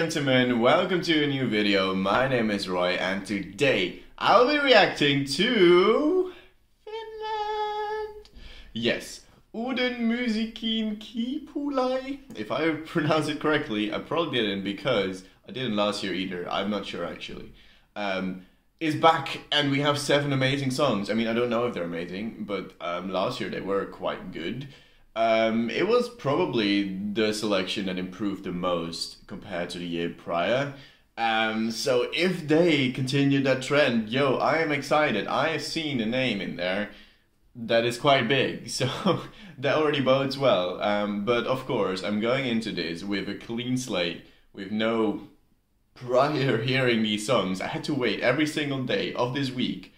gentlemen, welcome to a new video. My name is Roy and today I'll be reacting to Finland. Yes, Uuden Musiikin Kilpailu. If I pronounce it correctly, I probably didn't because I didn't last year either. I'm not sure actually. Is back and we have 7 amazing songs. I mean, I don't know if they're amazing, but last year they were quite good. It was probably the selection that improved the most compared to the year prior. So if they continue that trend, yo, I am excited. I have seen a name in there that is quite big, so that already bodes well. But of course, I'm going into this with a clean slate, with no prior hearing these songs. I had to wait every single day of this week,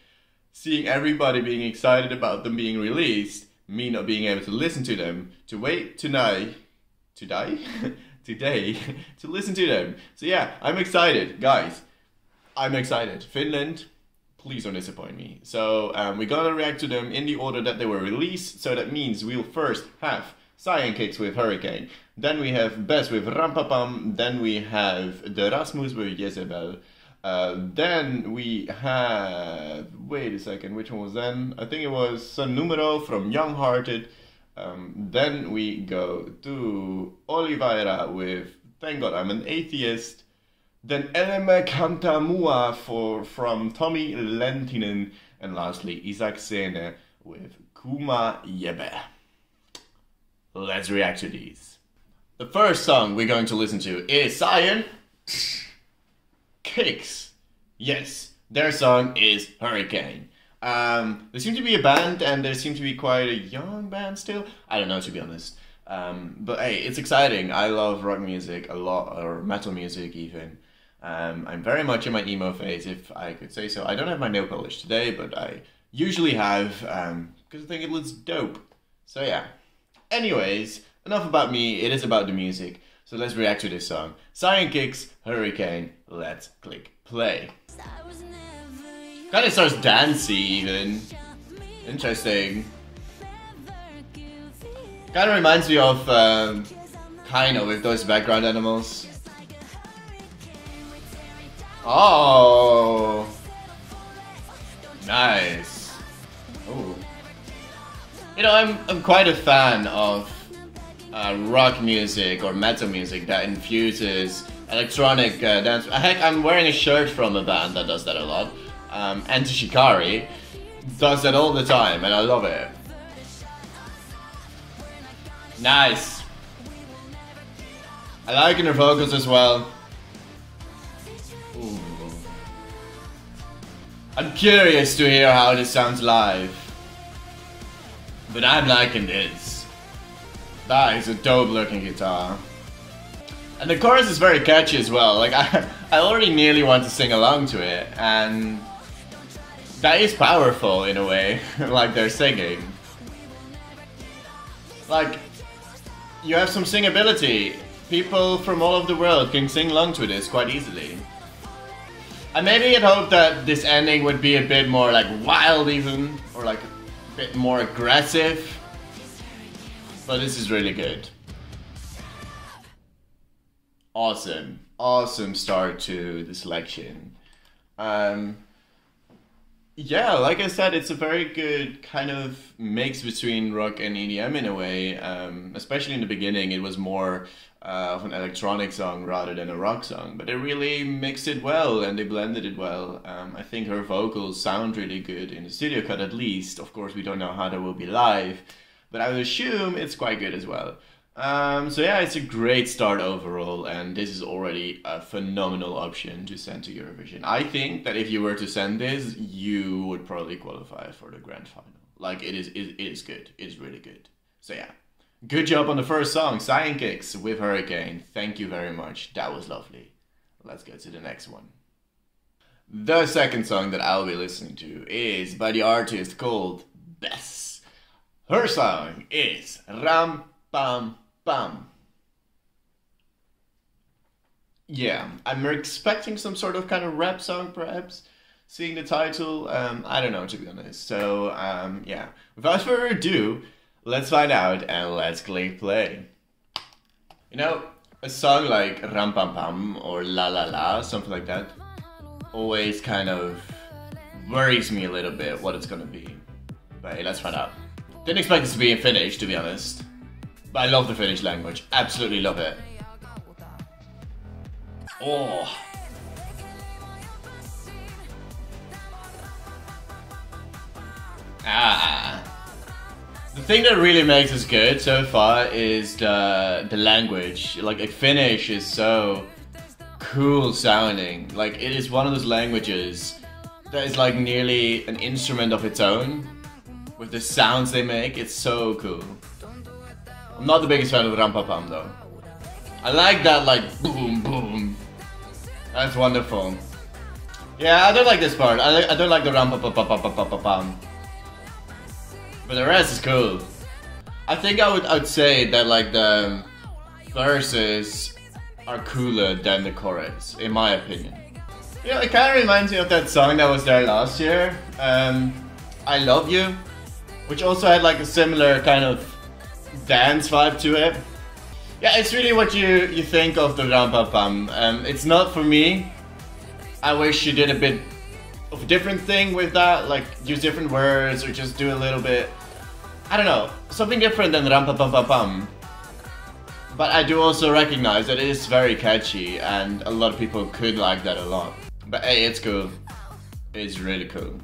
seeing everybody being excited about them being released, me not being able to listen to them, to wait today to listen to them. So yeah, I'm excited, guys. I'm excited. Finland, please don't disappoint me. So we're gonna react to them in the order that they were released. So that means we'll first have Cyan kicks with Hurricane. Then we have Bess with Pam Pam. Then we have the Rasmus with Jezebel. Then we have, wait a second, which one was then? I think it was Numero from Younghearted. Then we go to Olivera with Thank God I'm an Atheist. Then Elämä, Kantaa from Tommi, Läntinen. And lastly, Isak Sene with Kuuma, jäbä. Let's react to these. The first song we're going to listen to is Cyan Kicks. Yes, their song is Hurricane. There seems to be a band and there seems to be quite a young band still. I don't know, to be honest. But hey, it's exciting. I love rock music a lot, or metal music even. I'm very much in my emo phase, if I could say so. I don't have my nail polish today, but I usually have, because I think it looks dope. So yeah. Anyways, enough about me, it is about the music. So let's react to this song. Cyan Kicks, Hurricane, let's click play. Kinda starts dancey even. Interesting. Kinda reminds me of, with those background animals. Oh! Nice. Ooh. You know, I'm quite a fan of rock music or metal music that infuses electronic dance. Heck, I'm wearing a shirt from a band that does that a lot. Anti-Shikari does that all the time and I love it. Nice. I like her vocals as well. Ooh. I'm curious to hear how this sounds live. But I'm liking this. That is a dope looking guitar. And the chorus is very catchy as well. Like I already nearly want to sing along to it, and that is powerful in a way, like they're singing. Like, you have some singability. People from all over the world can sing along to this quite easily. I maybe had hoped that this ending would be a bit more like wild even, or like a bit more aggressive. But this is really good. Awesome. Awesome start to the selection. Yeah, like I said, it's a very good kind of mix between rock and EDM in a way. Especially in the beginning, it was more of an electronic song rather than a rock song. But they really mixed it well and they blended it well. I think her vocals sound really good in the studio cut at least. Of course, we don't know how they will be live, but I would assume it's quite good as well. So yeah, it's a great start overall, and this is already a phenomenal option to send to Eurovision. I think that if you were to send this, you would probably qualify for the grand final. Like, it is good. It is really good. So yeah, good job on the first song, Cyan Kicks with Hurricane. Thank you very much. That was lovely. Let's go to the next one. The second song that I'll be listening to is by the artist called Bess. Her song is Pam Pam. Yeah, I'm expecting some sort of kind of rap song perhaps. Seeing the title, I don't know, to be honest. So yeah, without further ado, let's find out and let's click play. You know, a song like Ram Pam Pam or La La La, something like that, always kind of worries me a little bit what it's gonna be. But hey, let's find out. Didn't expect this to be in Finnish, to be honest. But I love the Finnish language. Absolutely love it. Oh. Ah. The thing that really makes this good so far is the language. Like Finnish is so cool sounding. Like it is one of those languages that is like nearly an instrument of its own. With the sounds they make, it's so cool. I'm not the biggest fan of Ram Pam Pam though. I like that like boom boom. That's wonderful. Yeah, I don't like this part. I don't like the Ram Pam Pam Pam. But the rest is cool. I think I'd say that like the verses are cooler than the chorus, in my opinion. You know, it kind of reminds me of that song that was there last year, I Love You, which also had like a similar kind of dance vibe to it. Yeah, it's really what you think of the Ram Pam Pam. It's not for me. I wish you did a bit of a different thing with that, like use different words or just do a little bit, I don't know, something different than Ram Pam Pam Pam Pam. But I do also recognize that it is very catchy and a lot of people could like that a lot. But hey, it's cool. It's really cool.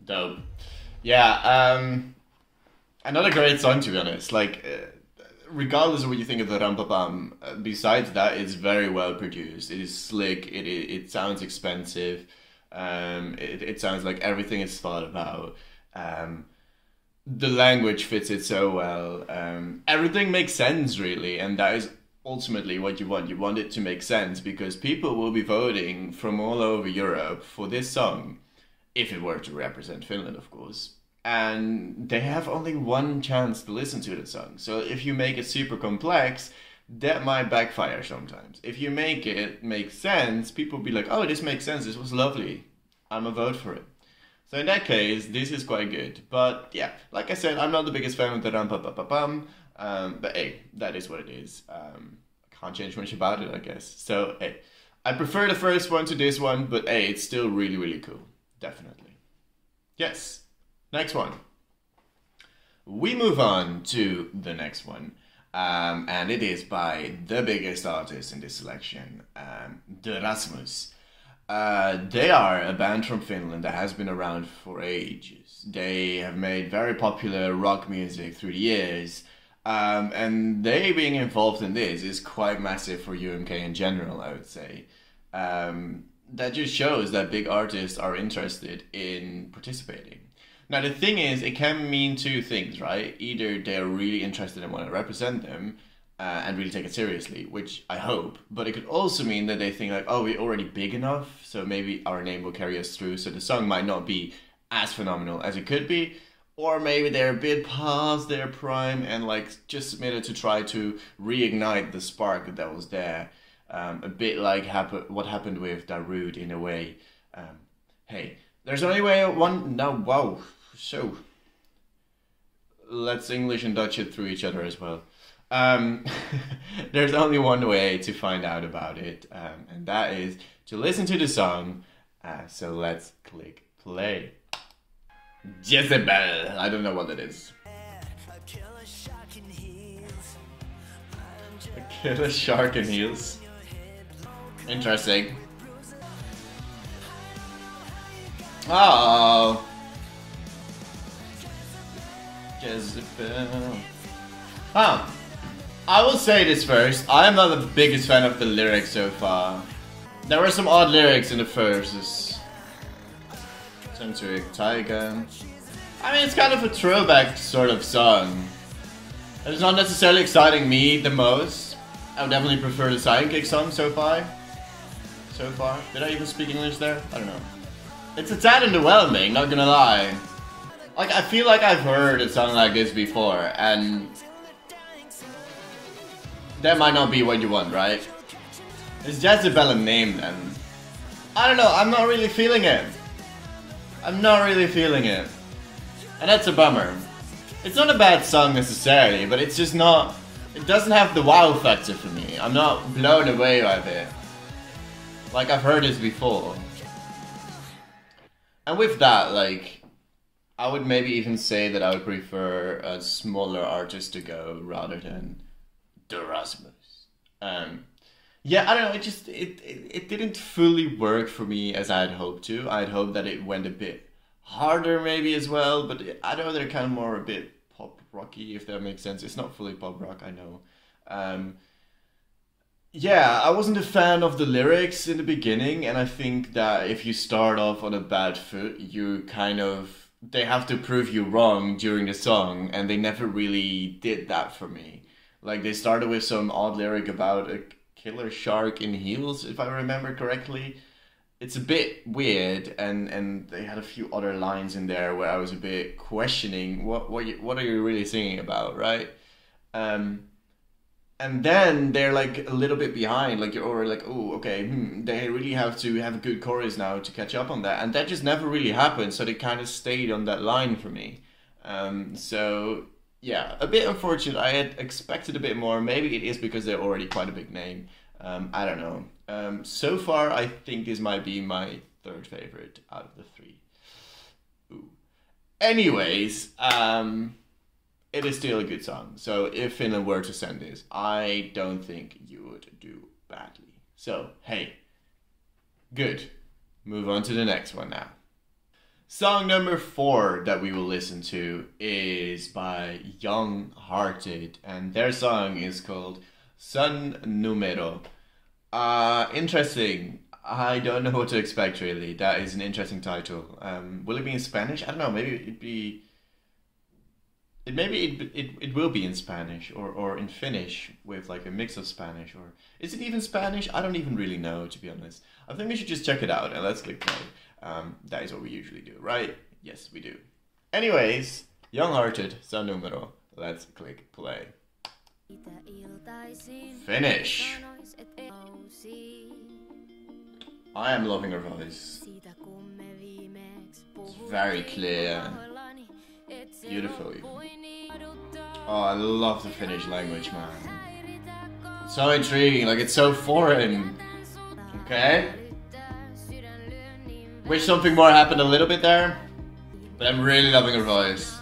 Dope. Yeah, another great song to be honest. Like, regardless of what you think of the Ram Pam Pam, besides that, it's very well produced. It is slick. It sounds expensive. It sounds like everything is thought about. The language fits it so well. Everything makes sense really, and that is ultimately what you want. You want it to make sense because people will be voting from all over Europe for this song, if it were to represent Finland, of course. And they have only one chance to listen to the song. So if you make it super complex, that might backfire sometimes. If you make it make sense, people will be like, oh, this makes sense, this was lovely, I'm a vote for it. So in that case, this is quite good. But yeah, like I said, I'm not the biggest fan of the Ram Pam Pam Pam. But hey, that is what it is. I can't change much about it, I guess. So hey, I prefer the first one to this one, but hey, it's still really, really cool. Definitely. Yes. Next one. We move on to the next one. And it is by the biggest artist in this selection, the Rasmus. They are a band from Finland that has been around for ages. They have made very popular rock music through the years. And they being involved in this is quite massive for UMK in general, I would say. That just shows that big artists are interested in participating. Now the thing is, it can mean two things, right? Either they're really interested and want to represent them and really take it seriously, which I hope. But it could also mean that they think like, oh, we're already big enough, so maybe our name will carry us through, so the song might not be as phenomenal as it could be. Or maybe they're a bit past their prime and like just submitted to try to reignite the spark that was there. A bit like what happened with Darude in a way. Hey, there's only way one... No, wow. So, let's English and Dutch it through each other as well. There's only one way to find out about it, and that is to listen to the song. So let's click play. Jezebel. I don't know what that is. A killer shark in heels. Interesting. Oh. Jezebel. Huh. I will say this first. I am not the biggest fan of the lyrics so far. There were some odd lyrics in the verses. Centric Tiger. I mean, it's kind of a throwback sort of song. It's not necessarily exciting me the most. I would definitely prefer the Scion song so far. Did I even speak English there? I don't know. It's a tad underwhelming, not gonna lie. Like, I feel like I've heard a song like this before, and that might not be what you want, right? Is Jezebel a name then? I don't know, I'm not really feeling it. And that's a bummer. It's not a bad song necessarily, but it's just not it doesn't have the wow factor for me. I'm not blown away by it. Like, I've heard this before. And with that, like, I would maybe even say that I would prefer a smaller artist to go rather than the Rasmus. Yeah, I don't know, it didn't fully work for me as I had hoped to. I had hoped that it went a bit harder maybe as well, but I know they're kind of more a bit pop rocky, if that makes sense. It's not fully pop rock, I know. Yeah, I wasn't a fan of the lyrics in the beginning, and I think that if you start off on a bad foot, they have to prove you wrong during the song, and they never really did that for me. Like, they started with some odd lyric about a killer shark in heels, if I remember correctly. It's a bit weird, and they had a few other lines in there where I was a bit questioning what are you really singing about, right? And then they're like a little bit behind, like you're already like, oh, okay, they really have to have a good chorus now to catch up on that, and that just never really happened. So they kind of stayed on that line for me. So yeah, a bit unfortunate. I had expected a bit more. Maybe it is because they're already quite a big name. I don't know. So far, I think this might be my third favorite out of the three. Ooh. Anyways, it is still a good song. So if Finland were to send this, I don't think you would do badly. So, hey, good. Move on to the next one now. Song number 4 that we will listen to is by Younghearted, and their song is called Numero. Interesting. I don't know what to expect really. That is an interesting title. Will it be in Spanish? I don't know. Maybe it'd be. It will be in Spanish or in Finnish with like a mix of Spanish, or is it even Spanish? I don't even really know, to be honest. I think we should just check it out and let's click play. That is what we usually do, right? Yes, we do. Anyways, Younghearted, Numero. Let's click play. Finish. I am loving her voice. It's very clear. Beautiful. Oh, I love the Finnish language, man. It's so intriguing, like it's so foreign. Okay? Wish something more happened a little bit there, but I'm really loving her voice.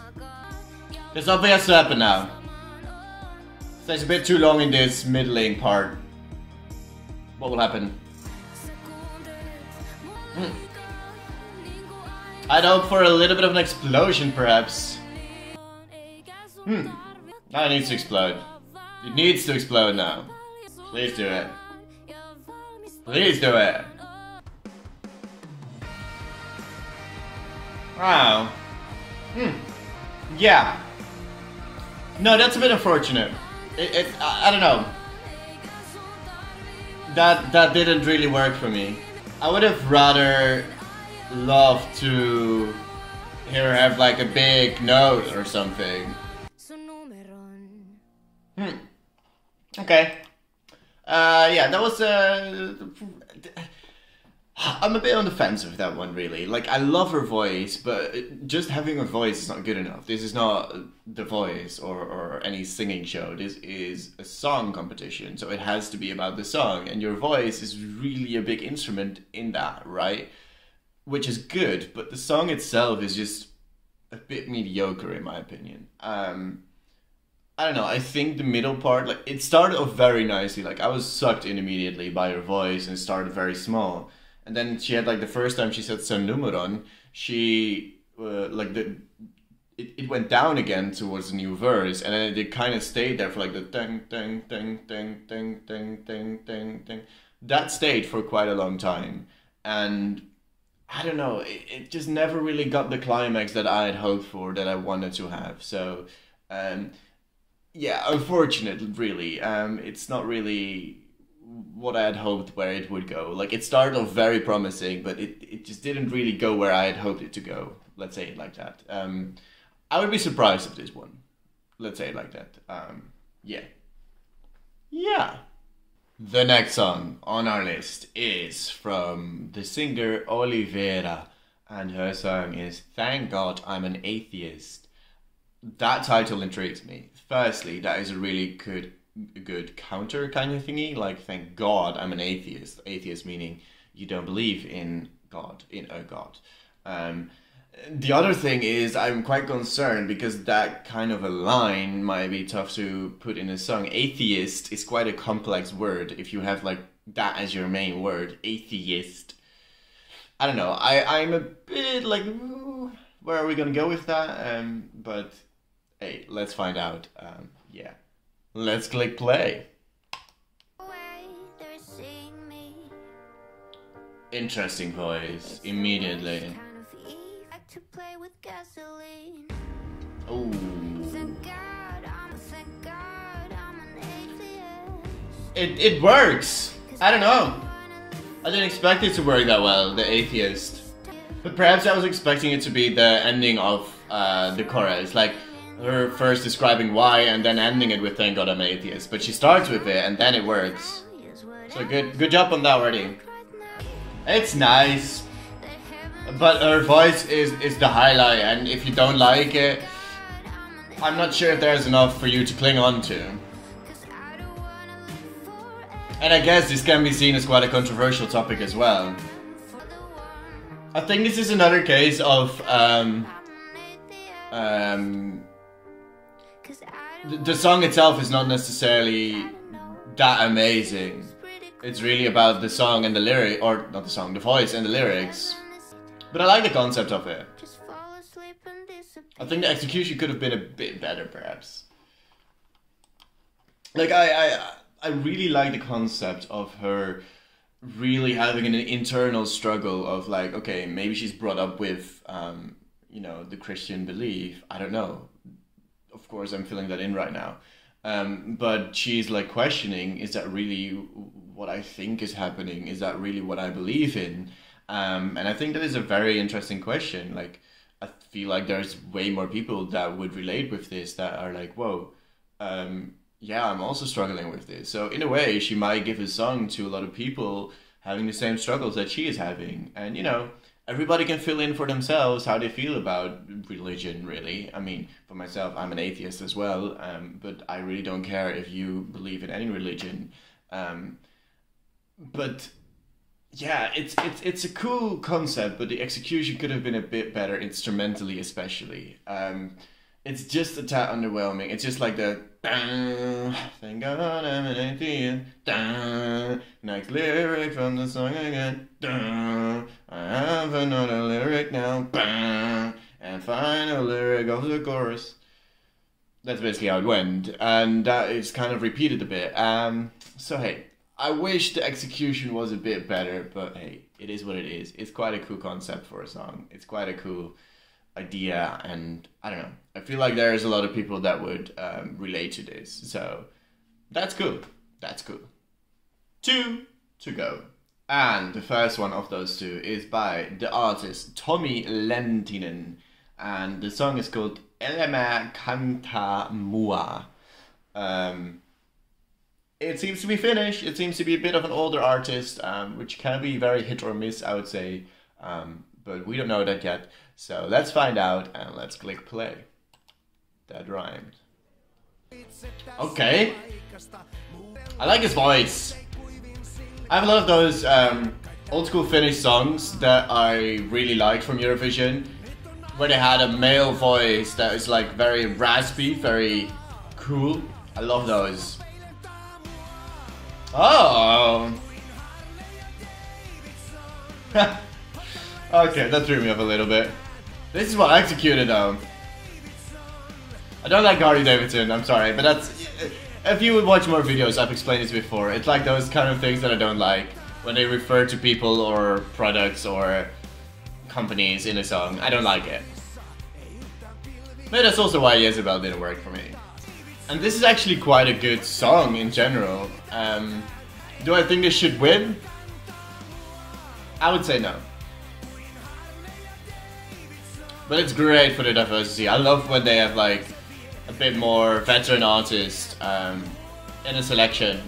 There's something has to happen now. Stays a bit too long in this middling part. What will happen? I'd hope for a little bit of an explosion, perhaps. Now it needs to explode. It needs to explode now. Please do it. Please do it. Wow. Yeah. No, that's a bit unfortunate. I don't know. That didn't really work for me. I would have rather loved to hear her have like a big note or something. Okay. Yeah, that was I'm a bit on the fence with that one, really. Like, I love her voice, but just having her voice is not good enough. This is not The Voice or any singing show. This is a song competition, so it has to be about the song. And your voice is really a big instrument in that, right? Which is good, but the song itself is just a bit mediocre, in my opinion. I don't know, I think the middle part, like, it started off very nicely. Like, I was sucked in immediately by her voice, and it started very small. And then she had, like, the first time she said "Son numeron," she, like, it went down again towards the new verse, and then it kind of stayed there for, like, the ding, ding, ding, ding, ding, ding, ding, ding, ding. That stayed for quite a long time. And I don't know, it just never really got the climax that I had hoped for, that I wanted to have. So, yeah, unfortunate, really. It's not really what I had hoped where it would go. Like, it started off very promising, but it just didn't really go where I had hoped it to go. Let's say it like that. I would be surprised if this one. Let's say it like that. Yeah. Yeah. The next song on our list is from the singer Olivera, and her song is "Thank God I'm an Atheist." That title intrigues me. Firstly, that is a really good a good counter kind of thingy. Like, thank God I'm an atheist. Atheist meaning you don't believe in God, in a God. The other thing is I'm quite concerned because that kind of a line might be tough to put in a song. Atheist is quite a complex word if you have like that as your main word. Atheist. I don't know. I'm a bit like, ooh, where are we gonna go with that? But hey, let's find out. Yeah. Let's click play. Interesting voice, immediately. Oh. It works! I don't know. I didn't expect it to work that well, the atheist. But perhaps I was expecting it to be the ending of the chorus, like her first describing why and then ending it with thank God I'm an atheist. But she starts with it and then it works. So good job on that already. It's nice. But her voice is the highlight, and if you don't like it, I'm not sure if there's enough for you to cling on to. And I guess this can be seen as quite a controversial topic as well. I think this is another case of the song itself is not necessarily that amazing. It's really about the song and the lyric, or not the song, the voice and the lyrics. But I like the concept of it. I think the execution could have been a bit better, perhaps. Like, I really like the concept of her really having an internal struggle of like, okay, maybe she's brought up with, you know, the Christian belief. I don't know. Of course, I'm filling that in right now. But she's like questioning, is that really what I think is happening? Is that really what I believe in? And I think that is a very interesting question. Like, I feel like there's way more people that would relate with this, that are like, whoa, yeah, I'm also struggling with this. So in a way, she might give a song to a lot of people having the same struggles that she is having. And, you know, everybody can fill in for themselves how they feel about religion, really. I mean, for myself, I'm an atheist as well, but I really don't care if you believe in any religion. But yeah, it's a cool concept, but the execution could have been a bit better, instrumentally especially. It's just a tad underwhelming. It's just like the thank God I'm an atheist. Next lyric from the song again. I have another lyric now. And final lyric of the chorus. That's basically how it went, and that is kind of repeated a bit. So hey, I wish the execution was a bit better, but hey, it is what it is. It's quite a cool concept for a song. It's quite a cool idea, and I don't know. I feel like there's a lot of people that would relate to this, so that's cool. That's cool. 2 to go. And the first one of those two is by the artist Tommi Läntinen, and the song is called Elämä, Kantaa. It seems to be Finnish. It seems to be a bit of an older artist, which can be very hit or miss, I would say. But we don't know that yet. So let's find out and let's click play. That rhymed. Okay. I like his voice. I have a lot of those old school Finnish songs that I really liked from Eurovision, where they had a male voice that is like very raspy, very cool. I love those. Oh! Okay, that threw me off a little bit. This is what I executed though. I don't like Harley Davidson, I'm sorry, but that's... If you would watch more videos, I've explained this before. It's like those kind of things that I don't like, when they refer to people or products or companies in a song. I don't like it. But that's also why Jezebel didn't work for me. And this is actually quite a good song in general. Do I think this should win? I would say no. But it's great for the diversity. I love when they have like a bit more veteran artists in a selection,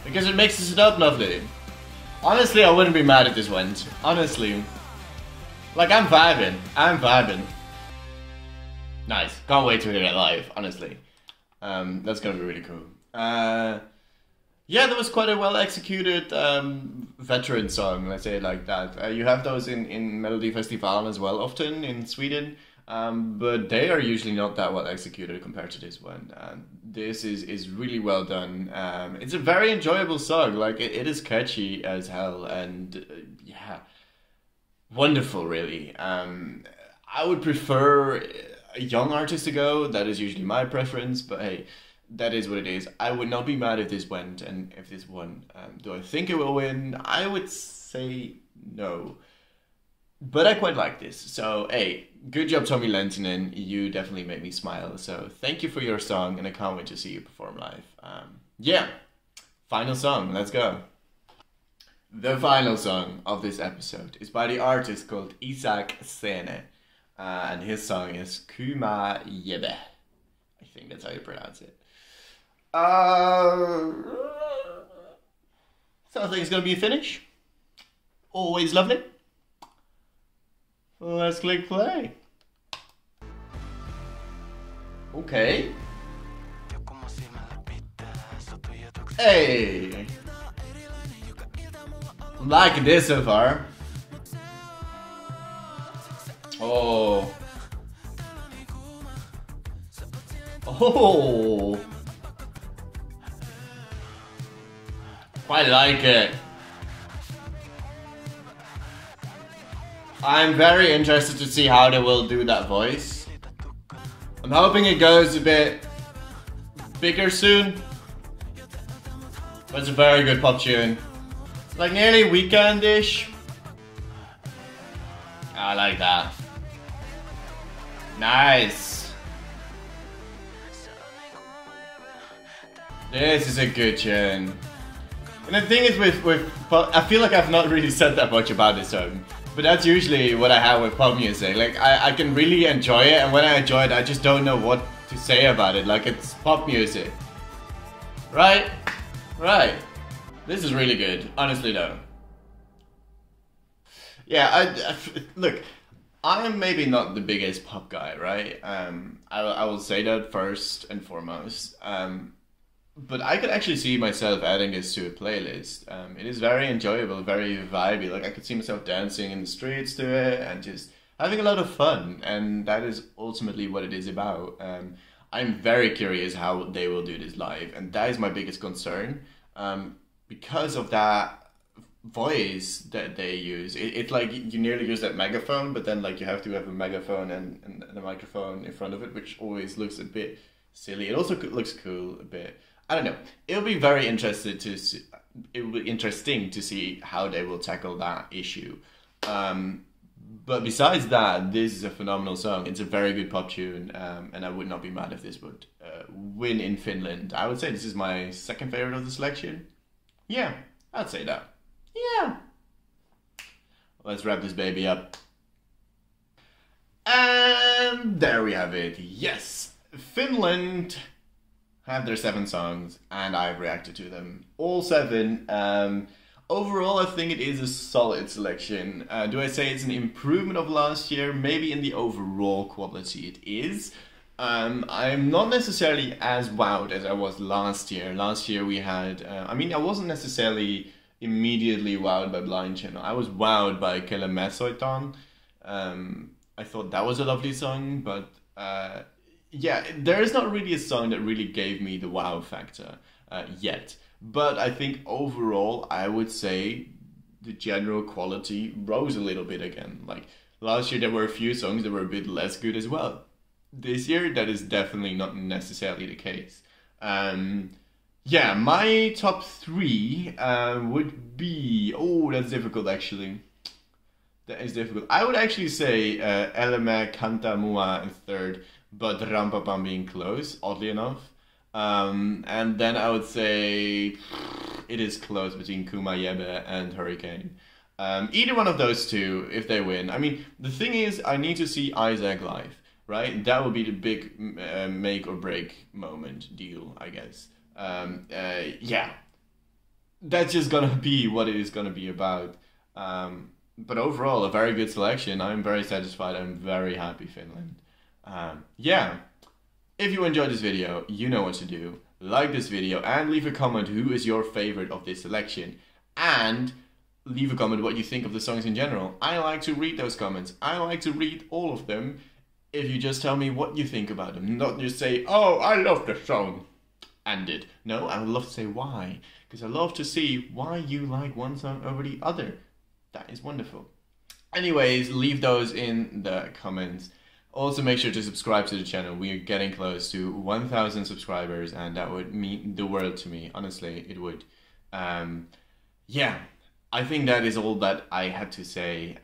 because it mixes it up lovely. Honestly, I wouldn't be mad if this went. Honestly. Like, I'm vibing. I'm vibing. Nice. Can't wait to hear it live, honestly. That's gonna be really cool. Yeah, that was quite a well executed veteran song, let's say it like that. You have those in Melodifestivalen as well, often in Sweden, but they are usually not that well executed compared to this one. This is really well done. It's a very enjoyable song, like it is catchy as hell, and yeah, wonderful really. I would prefer a young artist to go, that is usually my preference, but hey, that is what it is. I would not be mad if this went and if this won. Do I think it will win? I would say no. But I quite like this. So, hey, good job, Tommi Läntinen. You definitely made me smile. So, thank you for your song, and I can't wait to see you perform live. Yeah, final song. Let's go. The final song of this episode is by the artist called Isak Sene. And his song is Kuuma, jäbä. I think that's how you pronounce it. Sounds like it's gonna be a finish. Always lovely. Let's click play. Okay. Hey! I'm liking this so far. Oh. Oh. I like it. I'm very interested to see how they will do that voice. I'm hoping it goes a bit bigger soon. But it's a very good pop tune. Like nearly weekend-ish. I like that. Nice. This is a good tune. And the thing is with I feel like I've not really said that much about this song, but that's usually what I have with pop music. Like I can really enjoy it, and when I enjoy it, I just don't know what to say about it. Like it's pop music, right? Right. This is really good, honestly though. Yeah, look, I am maybe not the biggest pop guy, right? I will say that first and foremost. But I could actually see myself adding this to a playlist. It is very enjoyable, very vibey. Like I could see myself dancing in the streets to it and just having a lot of fun. And that is ultimately what it is about. I'm very curious how they will do this live, and that is my biggest concern. Because of that voice that they use, it's like you nearly use that megaphone, but then like you have to have a megaphone and a microphone in front of it, which always looks a bit silly. It also looks cool a bit. I don't know. It'll be very interesting to see. It will be interesting to see how they will tackle that issue. But besides that, this is a phenomenal song. It's a very good pop tune, and I would not be mad if this would win in Finland. I would say this is my second favorite of the selection. Yeah, I'd say that. Yeah. Let's wrap this baby up. And there we have it. Yes, Finland have their 7 songs, and I've reacted to them. All 7. Overall, I think it is a solid selection. Do I say it's an improvement of last year? Maybe in the overall quality it is. I'm not necessarily as wowed as I was last year. Last year we had, I wasn't necessarily immediately wowed by Blind Channel. I was wowed by Kelle Mesoitan. I thought that was a lovely song, but yeah, there is not really a song that really gave me the wow factor yet. But I think overall, I would say the general quality rose a little bit again. Like last year, there were a few songs that were a bit less good as well. This year, that is definitely not necessarily the case. Yeah, my top 3 would be... Oh, that's difficult actually. That is difficult. I would actually say Elämä, Kantaa in third, but Pam Pam being close, oddly enough. And then I would say it is close between Kuuma, jäbä and Hurricane. Either one of those two, if they win. I mean, the thing is, I need to see Isak live, right? That would be the big make or break moment deal, I guess. Yeah, that's just gonna be what it is gonna be about. But overall, a very good selection. I'm very satisfied. I'm very happy, Finland. Yeah. If you enjoyed this video, you know what to do. like this video, and leave a comment who is your favorite of this selection. And leave a comment what you think of the songs in general. I like to read those comments. I like to read all of them if you just tell me what you think about them. Not just say, oh, I love the song. And it. No, I would love to say why. Because I love to see why you like one song over the other. That is wonderful. Anyways, leave those in the comments. Also make sure to subscribe to the channel. We are getting close to 1,000 subscribers and that would mean the world to me. Honestly, it would. Yeah, I think that is all that I had to say.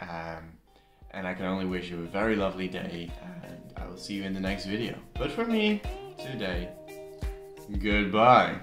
And I can only wish you a very lovely day. And I will see you in the next video. But for me, today, goodbye.